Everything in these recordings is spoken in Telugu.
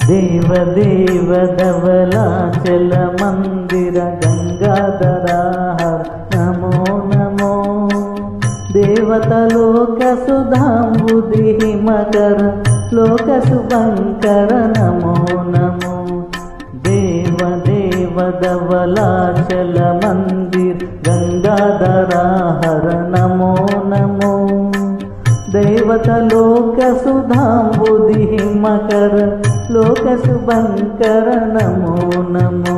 దేవదేవ ధవళాచల మందిర గంగాధరా నమో నమో దేవతలోక సుధాంబుధి హిమకర లోక శుభంకర నమో నమో దేవదేవ ధవళాచల మందిర గంగాధరా నమో నమో దేవతలోక సుధాంబుధి హిమకర లోక శుభంకర నమో నమో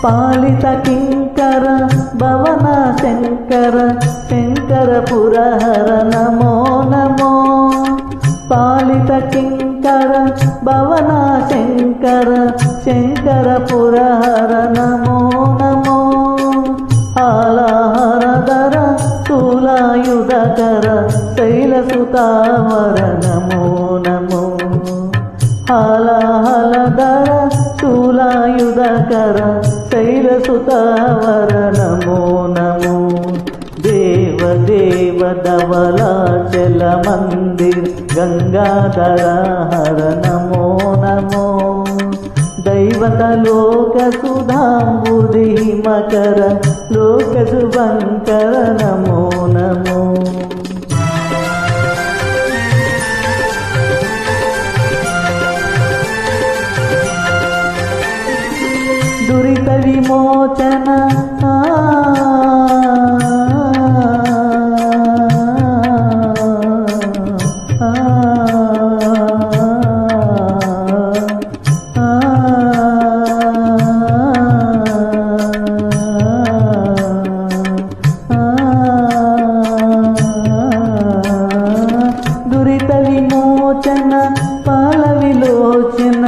పాలిత కింకర భవన శంకర శంకర పురహర నమో నమో పాలిత కింకర భవన శంకర శంకర పురహర నమో నమో హాలాహరధర శూలాయుధకర శైలసుతావర నమో నమో హాలాహలధర శూలాయుధకర శైలసుతావర నమో నమో దేవదేవ ధవళాచల మందిర గంగాధరా నమో నమో దైవతలోక సుధాంబుధి హిమకర లోక శుభంకర నమో నమో దురిత విమోచన దురిత విమోచన పాల విలోచన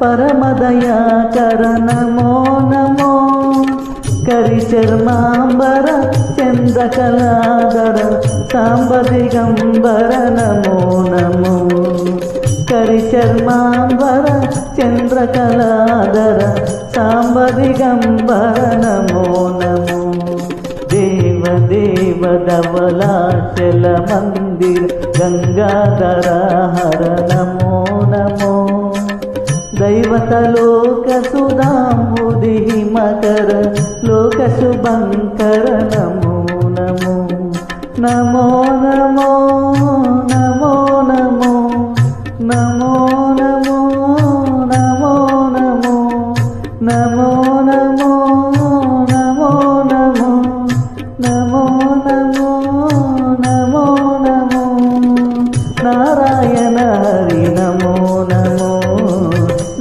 పరమదయాకర నమో నమో కరిచర్మాంబర చంద్రకళాధర సాంబ దిగంబర నమో నమో కరిచర్మాంబర చంద్రకళాధర సాంబ దిగంబర నమో నమో దేవదేవ ధవళాచల మందిర గంగాధరా నమో నమో దైవతలోక సుధాంబుధి హిమకర లోక శుభంకర నమో నమో నమో నమో నమో నమో నమో నమో నమో నమో నమో నమో నమో నమో నమో నమో నమో నమో నారాయణ హరి నమో నమో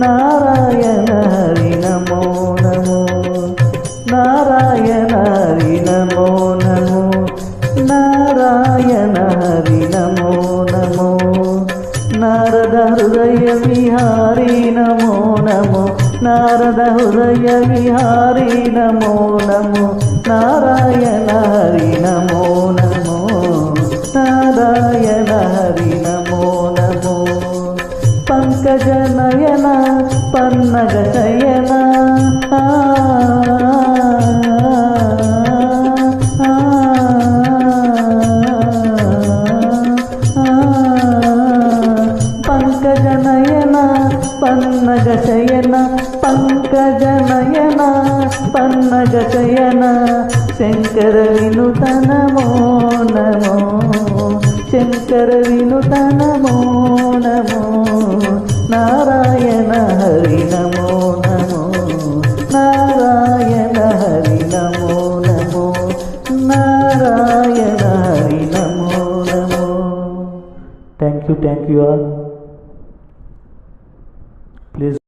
నారాయణ హరి నమో నమో నారాయణ హరి నమో నమో నారాయణ హరి నమో నమో నారద హృదయ విహారీ నమో నమో నారద హృదయ విహారీ నమో నమో నారాయణ హరి నమో నమో నారాయణ హరి నమో నమో పంకజ నయన పన్నగ శయన పంకజ నయన పన్నగ శయన పంకజ నయన పన్నగ శయన శంకర వినుత నమో నమో శంకర వినుత నమో నమో నారాయణ హరి నమో నమో నారాయణ హరి నమో నమో నారాయణ హరి నమో నమో థ్యాంక్ యూ ఆల్ ప్లీజ్